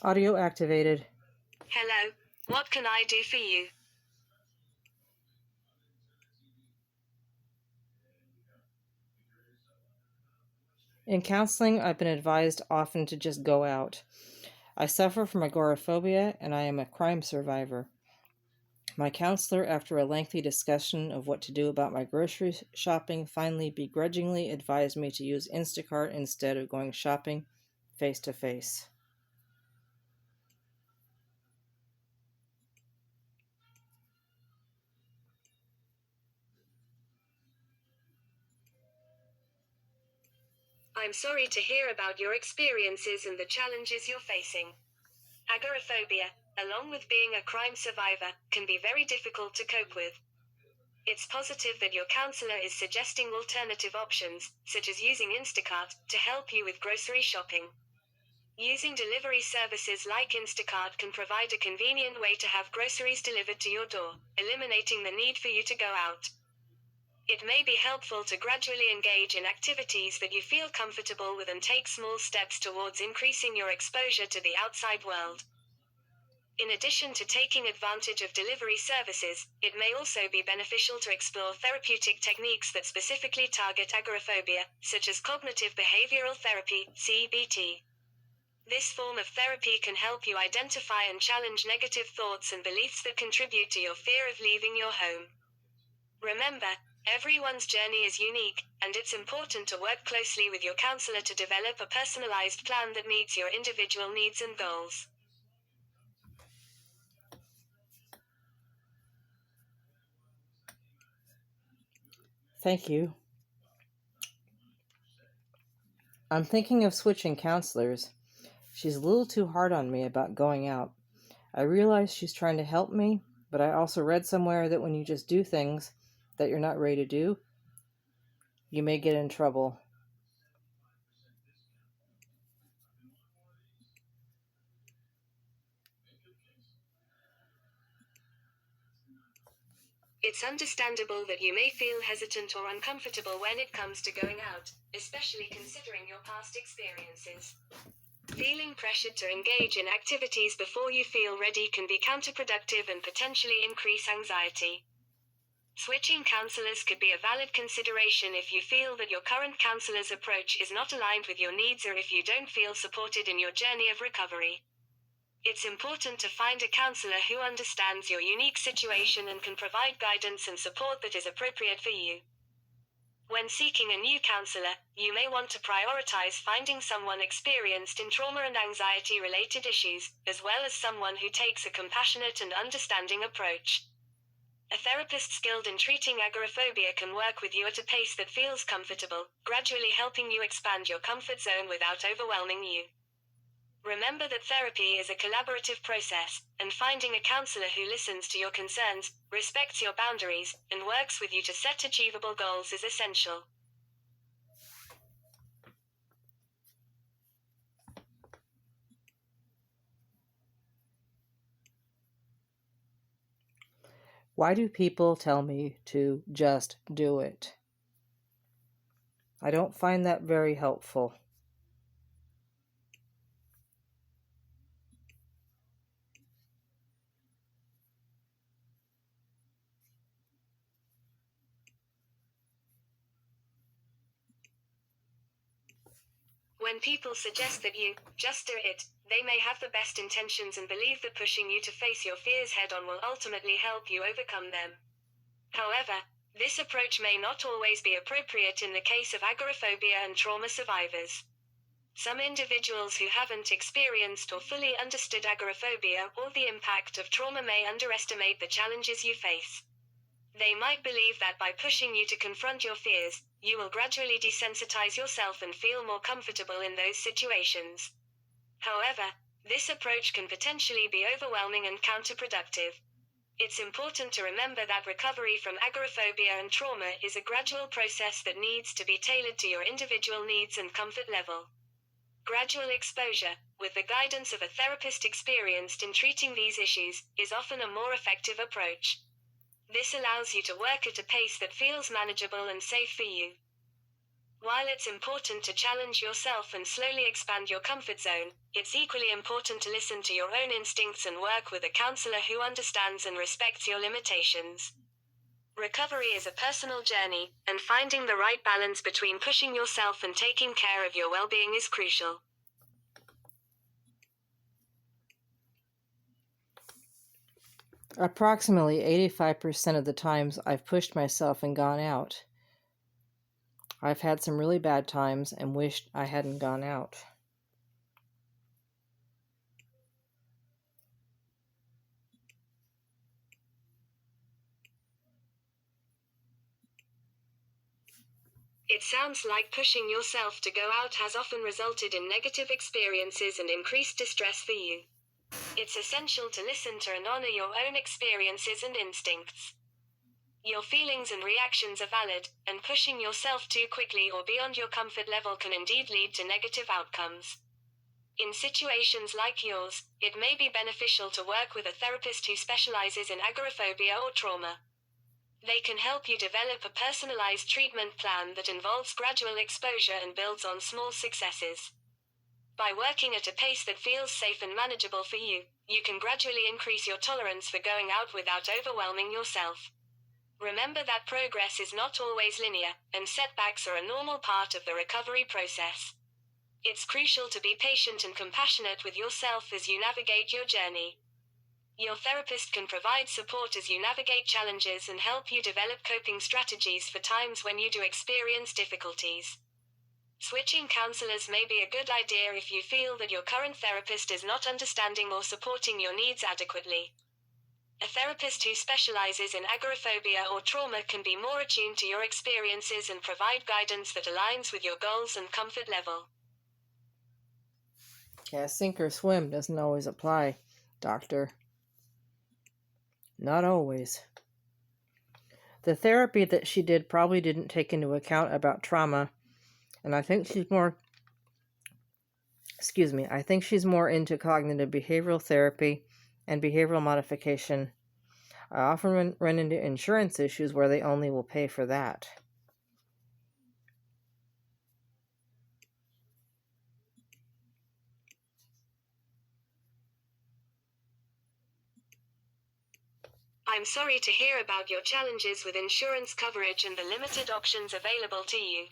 Audio activated. Hello, what can I do for you? In counseling, I've been advised often to just go out. I suffer from agoraphobia and I am a crime survivor. My counselor, after a lengthy discussion of what to do about my grocery shopping, finally begrudgingly advised me to use Instacart instead of going shopping face to face. I'm sorry to hear about your experiences and the challenges you're facing. Agoraphobia, along with being a crime survivor, can be very difficult to cope with. It's positive that your counselor is suggesting alternative options, such as using Instacart, to help you with grocery shopping. Using delivery services like Instacart can provide a convenient way to have groceries delivered to your door, eliminating the need for you to go out. It may be helpful to gradually engage in activities that you feel comfortable with and take small steps towards increasing your exposure to the outside world. In addition to taking advantage of delivery services, it may also be beneficial to explore therapeutic techniques that specifically target agoraphobia, such as cognitive behavioral therapy, CBT. This form of therapy can help you identify and challenge negative thoughts and beliefs that contribute to your fear of leaving your home. Remember, everyone's journey is unique, and it's important to work closely with your counselor to develop a personalized plan that meets your individual needs and goals. Thank you. I'm thinking of switching counselors. She's a little too hard on me about going out. I realize she's trying to help me, but I also read somewhere that when you just do things that you're not ready to do, you may get in trouble. It's understandable that you may feel hesitant or uncomfortable when it comes to going out, especially considering your past experiences. Feeling pressured to engage in activities before you feel ready can be counterproductive and potentially increase anxiety. Switching counselors could be a valid consideration if you feel that your current counselor's approach is not aligned with your needs or if you don't feel supported in your journey of recovery. It's important to find a counselor who understands your unique situation and can provide guidance and support that is appropriate for you. When seeking a new counselor, you may want to prioritize finding someone experienced in trauma and anxiety-related issues, as well as someone who takes a compassionate and understanding approach. A therapist skilled in treating agoraphobia can work with you at a pace that feels comfortable, gradually helping you expand your comfort zone without overwhelming you. Remember that therapy is a collaborative process, and finding a counselor who listens to your concerns, respects your boundaries, and works with you to set achievable goals is essential. Why do people tell me to just do it? I don't find that very helpful. When people suggest that you just do it, they may have the best intentions and believe that pushing you to face your fears head-on will ultimately help you overcome them. However, this approach may not always be appropriate in the case of agoraphobia and trauma survivors. Some individuals who haven't experienced or fully understood agoraphobia or the impact of trauma may underestimate the challenges you face. They might believe that by pushing you to confront your fears, you will gradually desensitize yourself and feel more comfortable in those situations. However, this approach can potentially be overwhelming and counterproductive. It's important to remember that recovery from agoraphobia and trauma is a gradual process that needs to be tailored to your individual needs and comfort level. Gradual exposure, with the guidance of a therapist experienced in treating these issues, is often a more effective approach. This allows you to work at a pace that feels manageable and safe for you. While it's important to challenge yourself and slowly expand your comfort zone, it's equally important to listen to your own instincts and work with a counselor who understands and respects your limitations. Recovery is a personal journey, and finding the right balance between pushing yourself and taking care of your well-being is crucial. Approximately 85% of the times I've pushed myself and gone out. I've had some really bad times and wished I hadn't gone out. It sounds like pushing yourself to go out has often resulted in negative experiences and increased distress for you. It's essential to listen to and honor your own experiences and instincts. Your feelings and reactions are valid, and pushing yourself too quickly or beyond your comfort level can indeed lead to negative outcomes. In situations like yours, it may be beneficial to work with a therapist who specializes in agoraphobia or trauma. They can help you develop a personalized treatment plan that involves gradual exposure and builds on small successes. By working at a pace that feels safe and manageable for you, you can gradually increase your tolerance for going out without overwhelming yourself. Remember that progress is not always linear, and setbacks are a normal part of the recovery process. It's crucial to be patient and compassionate with yourself as you navigate your journey. Your therapist can provide support as you navigate challenges and help you develop coping strategies for times when you do experience difficulties. Switching counselors may be a good idea if you feel that your current therapist is not understanding or supporting your needs adequately. A therapist who specializes in agoraphobia or trauma can be more attuned to your experiences and provide guidance that aligns with your goals and comfort level. Yeah, sink or swim doesn't always apply, doctor. Not always. The therapy that she did probably didn't take into account about trauma, and I think she's more into cognitive behavioral therapy and behavioral modification. I often run into insurance issues where they only will pay for that. I'm sorry to hear about your challenges with insurance coverage and the limited options available to you.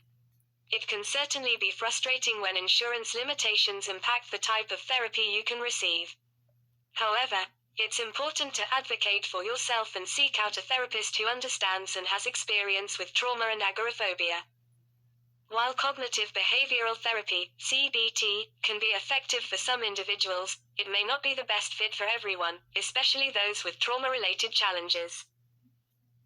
It can certainly be frustrating when insurance limitations impact the type of therapy you can receive. However, it's important to advocate for yourself and seek out a therapist who understands and has experience with trauma and agoraphobia. While cognitive behavioral therapy, CBT, can be effective for some individuals, it may not be the best fit for everyone, especially those with trauma-related challenges.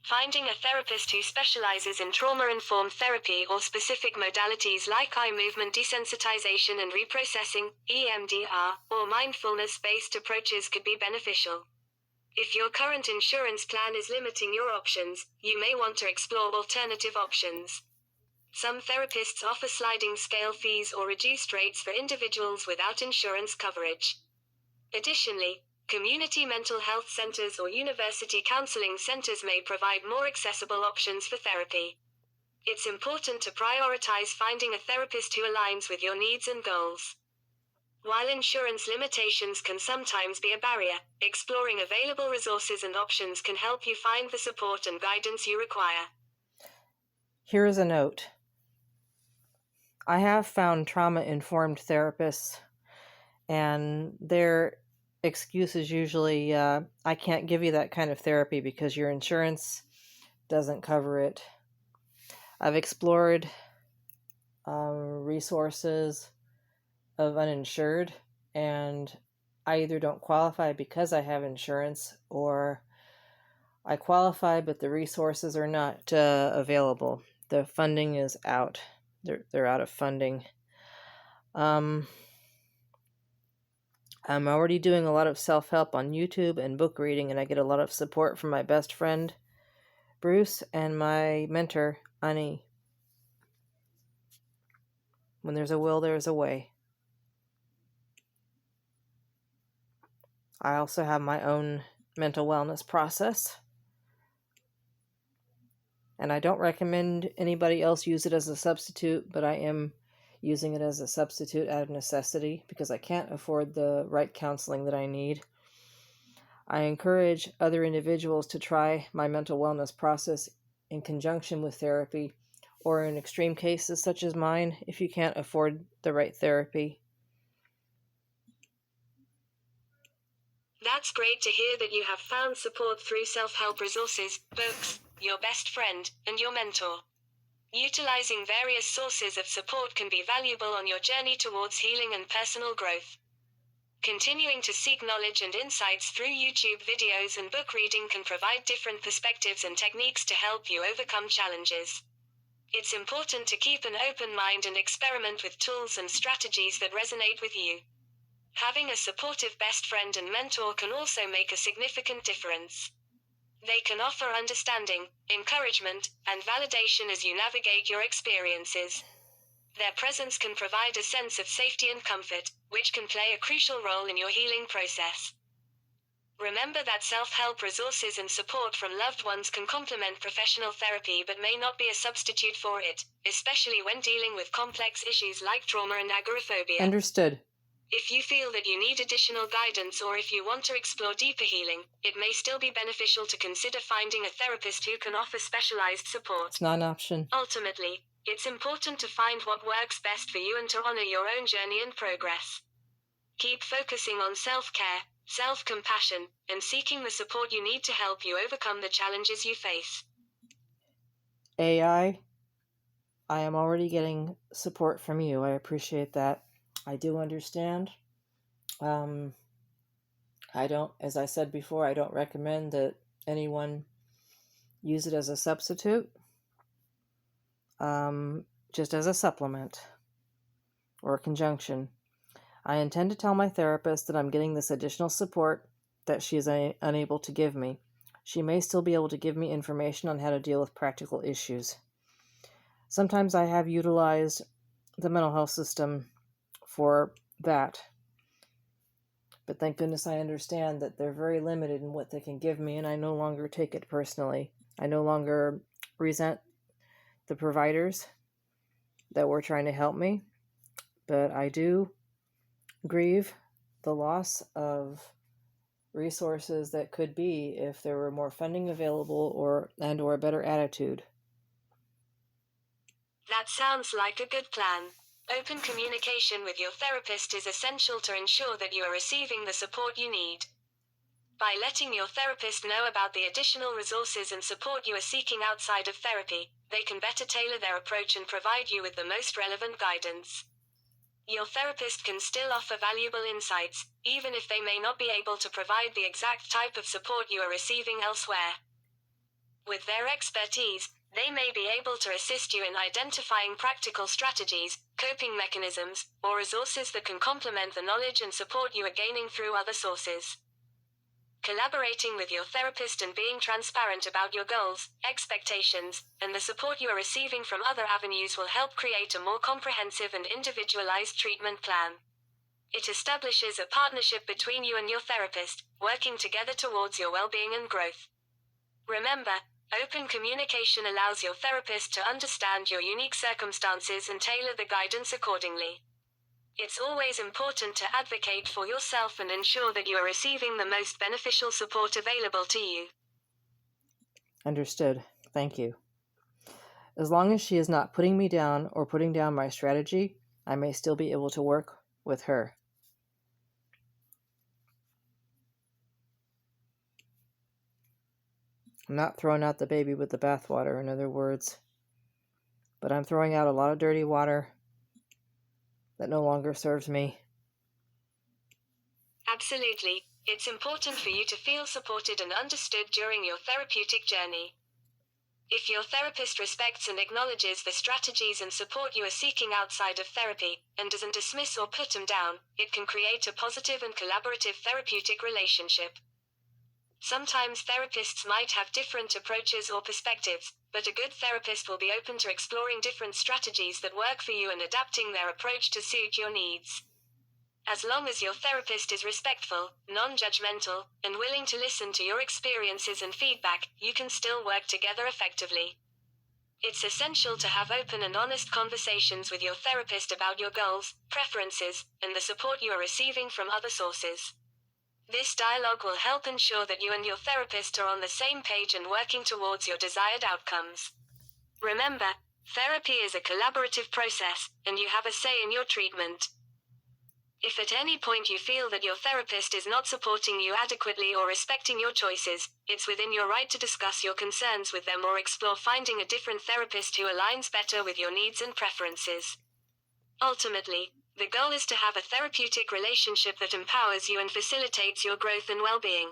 Finding a therapist who specializes in trauma-informed therapy or specific modalities like eye movement desensitization and reprocessing, EMDR, or mindfulness-based approaches could be beneficial. If your current insurance plan is limiting your options, you may want to explore alternative options. Some therapists offer sliding scale fees or reduced rates for individuals without insurance coverage. Additionally, community mental health centers or university counseling centers may provide more accessible options for therapy. It's important to prioritize finding a therapist who aligns with your needs and goals. While insurance limitations can sometimes be a barrier, exploring available resources and options can help you find the support and guidance you require. Here is a note. I have found trauma-informed therapists, and their excuse is usually, I can't give you that kind of therapy because your insurance doesn't cover it. I've explored resources of uninsured, and I either don't qualify because I have insurance, or I qualify but the resources are not available. The funding is out. They're out of funding. I'm already doing a lot of self-help on YouTube and book reading, and I get a lot of support from my best friend, Bruce, and my mentor, Ani. When there's a will, there's a way. I also have my own mental wellness process. And I don't recommend anybody else use it as a substitute, but I am using it as a substitute out of necessity because I can't afford the right counseling that I need. I encourage other individuals to try my mental wellness process in conjunction with therapy, or in extreme cases such as mine, if you can't afford the right therapy. That's great to hear that you have found support through self-help resources, books, your best friend, and your mentor. Utilizing various sources of support can be valuable on your journey towards healing and personal growth. Continuing to seek knowledge and insights through YouTube videos and book reading can provide different perspectives and techniques to help you overcome challenges. It's important to keep an open mind and experiment with tools and strategies that resonate with you. Having a supportive best friend and mentor can also make a significant difference. They can offer understanding, encouragement, and validation as you navigate your experiences. Their presence can provide a sense of safety and comfort, which can play a crucial role in your healing process. Remember that self-help resources and support from loved ones can complement professional therapy but may not be a substitute for it, especially when dealing with complex issues like trauma and agoraphobia. Understood. If you feel that you need additional guidance or if you want to explore deeper healing, it may still be beneficial to consider finding a therapist who can offer specialized support. It's not an option. Ultimately, it's important to find what works best for you and to honor your own journey and progress. Keep focusing on self-care, self-compassion, and seeking the support you need to help you overcome the challenges you face. AI, I am already getting support from you. I appreciate that. I do understand. I don't, as I said before, I don't recommend that anyone use it as a substitute, just as a supplement or a conjunction. I intend to tell my therapist that I'm getting this additional support that she is unable to give me. She may still be able to give me information on how to deal with practical issues. Sometimes I have utilized the mental health system for that, but thank goodness I understand that they're very limited in what they can give me, and I no longer take it personally. I no longer resent the providers that were trying to help me, but I do grieve the loss of resources that could be if there were more funding available or a better attitude. That sounds like a good plan. Open communication with your therapist is essential to ensure that you are receiving the support you need. By letting your therapist know about the additional resources and support you are seeking outside of therapy, they can better tailor their approach and provide you with the most relevant guidance. Your therapist can still offer valuable insights, even if they may not be able to provide the exact type of support you are receiving elsewhere. With their expertise, they may be able to assist you in identifying practical strategies, coping mechanisms, or resources that can complement the knowledge and support you are gaining through other sources. Collaborating with your therapist and being transparent about your goals, expectations, and the support you are receiving from other avenues will help create a more comprehensive and individualized treatment plan. It establishes a partnership between you and your therapist, working together towards your well-being and growth. Remember, open communication allows your therapist to understand your unique circumstances and tailor the guidance accordingly. It's always important to advocate for yourself and ensure that you are receiving the most beneficial support available to you. Understood. Thank you. As long as she is not putting me down or putting down my strategy, I may still be able to work with her. I'm not throwing out the baby with the bathwater, in other words, but I'm throwing out a lot of dirty water that no longer serves me. Absolutely. It's important for you to feel supported and understood during your therapeutic journey. If your therapist respects and acknowledges the strategies and support you are seeking outside of therapy, and doesn't dismiss or put them down, it can create a positive and collaborative therapeutic relationship. Sometimes therapists might have different approaches or perspectives, but a good therapist will be open to exploring different strategies that work for you and adapting their approach to suit your needs. As long as your therapist is respectful, non-judgmental, and willing to listen to your experiences and feedback, you can still work together effectively. It's essential to have open and honest conversations with your therapist about your goals, preferences, and the support you are receiving from other sources. This dialogue will help ensure that you and your therapist are on the same page and working towards your desired outcomes. Remember, therapy is a collaborative process, and you have a say in your treatment. If at any point you feel that your therapist is not supporting you adequately or respecting your choices, it's within your right to discuss your concerns with them or explore finding a different therapist who aligns better with your needs and preferences. Ultimately, the goal is to have a therapeutic relationship that empowers you and facilitates your growth and well-being.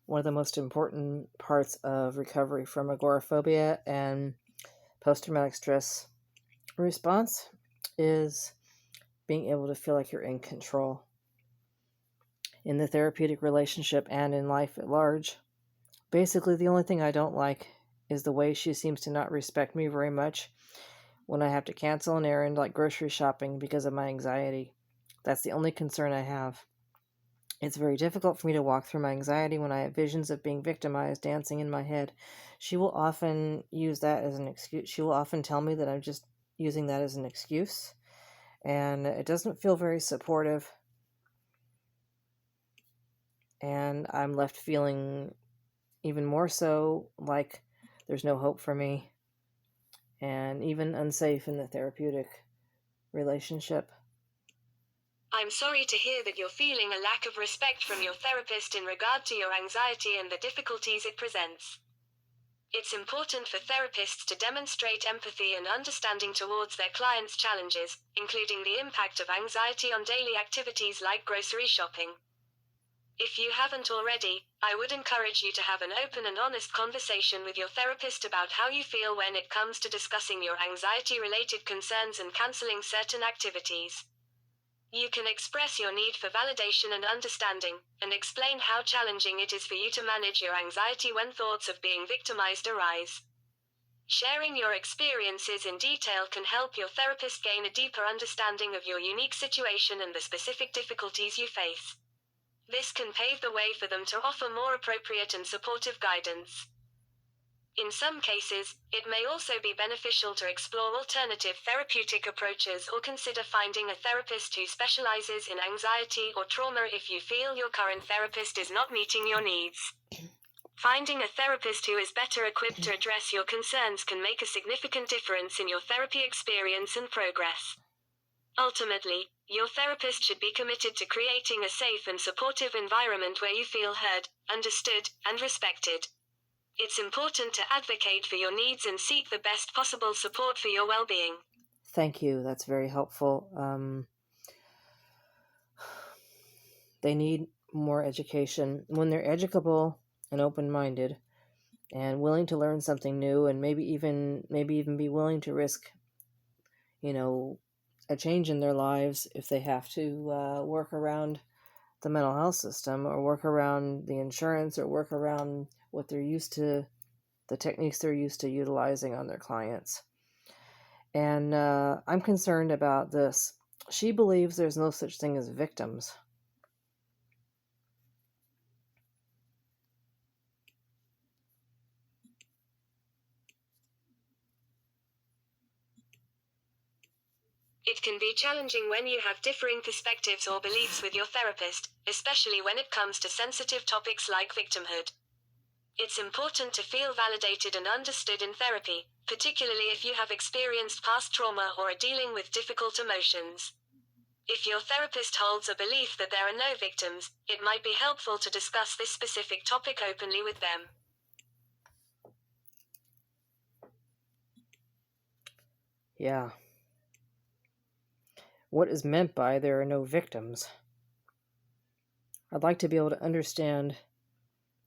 One of the most important parts of recovery from agoraphobia and post-traumatic stress response is being able to feel like you're in control. In the therapeutic relationship and in life at large, basically the only thing I don't like is the way she seems to not respect me very much when I have to cancel an errand like grocery shopping because of my anxiety. That's the only concern I have. It's very difficult for me to walk through my anxiety when I have visions of being victimized dancing in my head. She will often use that as an excuse. She will often tell me that I'm just using that as an excuse, and it doesn't feel very supportive. And I'm left feeling even more so like there's no hope for me, and even unsafe in the therapeutic relationship. I'm sorry to hear that you're feeling a lack of respect from your therapist in regard to your anxiety and the difficulties it presents. It's important for therapists to demonstrate empathy and understanding towards their clients' challenges, including the impact of anxiety on daily activities like grocery shopping. If you haven't already, I would encourage you to have an open and honest conversation with your therapist about how you feel when it comes to discussing your anxiety-related concerns and canceling certain activities. You can express your need for validation and understanding, and explain how challenging it is for you to manage your anxiety when thoughts of being victimized arise. Sharing your experiences in detail can help your therapist gain a deeper understanding of your unique situation and the specific difficulties you face. This can pave the way for them to offer more appropriate and supportive guidance. In some cases, it may also be beneficial to explore alternative therapeutic approaches or consider finding a therapist who specializes in anxiety or trauma if you feel your current therapist is not meeting your needs. Finding a therapist who is better equipped to address your concerns can make a significant difference in your therapy experience and progress. Ultimately, your therapist should be committed to creating a safe and supportive environment where you feel heard, understood, and respected. It's important to advocate for your needs and seek the best possible support for your well-being. Thank you. That's very helpful. They need more education. When they're educable and open-minded and willing to learn something new, and maybe even be willing to risk, a change in their lives if they have to work around the mental health system or work around the insurance or work around what they're used to, the techniques they're used to utilizing on their clients. And I'm concerned about this. She believes there's no such thing as victims. It can be challenging when you have differing perspectives or beliefs with your therapist, especially when it comes to sensitive topics like victimhood. It's important to feel validated and understood in therapy, particularly if you have experienced past trauma or are dealing with difficult emotions. If your therapist holds a belief that there are no victims, it might be helpful to discuss this specific topic openly with them. Yeah. What is meant by there are no victims? I'd like to be able to understand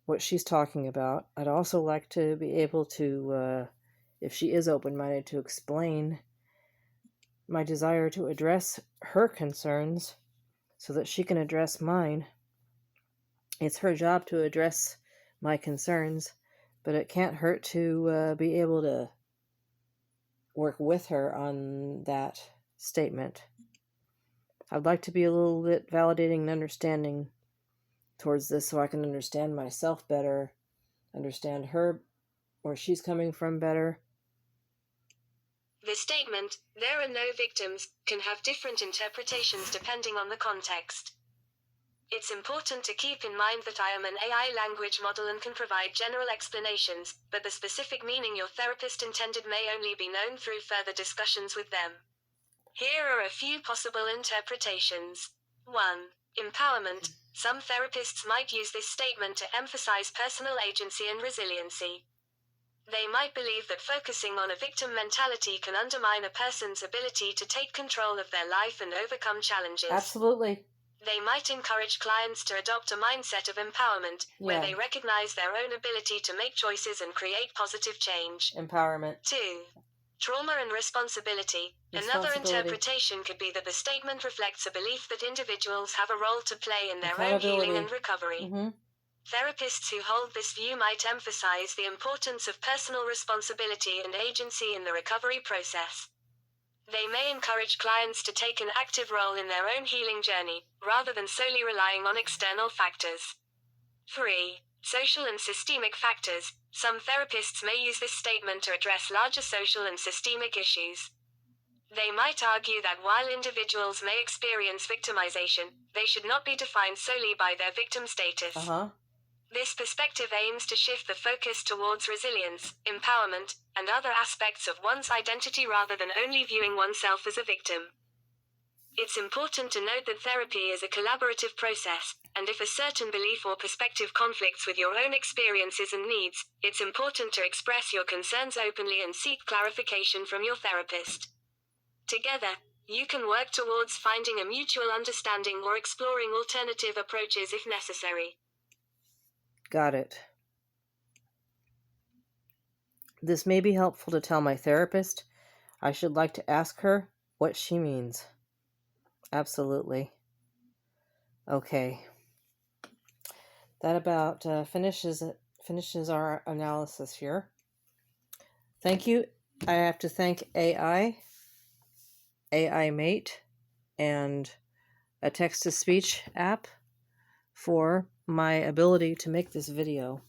what she's talking about. I'd also like to be able to, if she is open-minded, to explain my desire to address her concerns so that she can address mine. It's her job to address my concerns, but it can't hurt to be able to work with her on that statement. I'd like to be a little bit validating and understanding towards this so I can understand myself better, understand her, where she's coming from better, The statement, "there are no victims," can have different interpretations depending on the context. It's important to keep in mind that I am an AI language model and can provide general explanations, but the specific meaning your therapist intended may only be known through further discussions with them. Here are a few possible interpretations. 1. Empowerment. Some therapists might use this statement to emphasize personal agency and resiliency. They might believe that focusing on a victim mentality can undermine a person's ability to take control of their life and overcome challenges. Absolutely. They might encourage clients to adopt a mindset of empowerment, where they recognize their own ability to make choices and create positive change. Empowerment. 2. Trauma and responsibility. Another interpretation could be that the statement reflects a belief that individuals have a role to play in their own healing and recovery. Therapists who hold this view might emphasize the importance of personal responsibility and agency in the recovery process. They may encourage clients to take an active role in their own healing journey, rather than solely relying on external factors. 3. Social and systemic factors. Some therapists may use this statement to address larger social and systemic issues. They might argue that while individuals may experience victimization, they should not be defined solely by their victim status. This perspective aims to shift the focus towards resilience, empowerment, and other aspects of one's identity rather than only viewing oneself as a victim. It's important to note that therapy is a collaborative process, and if a certain belief or perspective conflicts with your own experiences and needs, it's important to express your concerns openly and seek clarification from your therapist. Together, you can work towards finding a mutual understanding or exploring alternative approaches if necessary. Got it. This may be helpful to tell my therapist. I should like to ask her what she means. Absolutely. Okay. That about finishes our analysis here. Thank you. I have to thank AI Mate, and a text-to-speech app for my ability to make this video.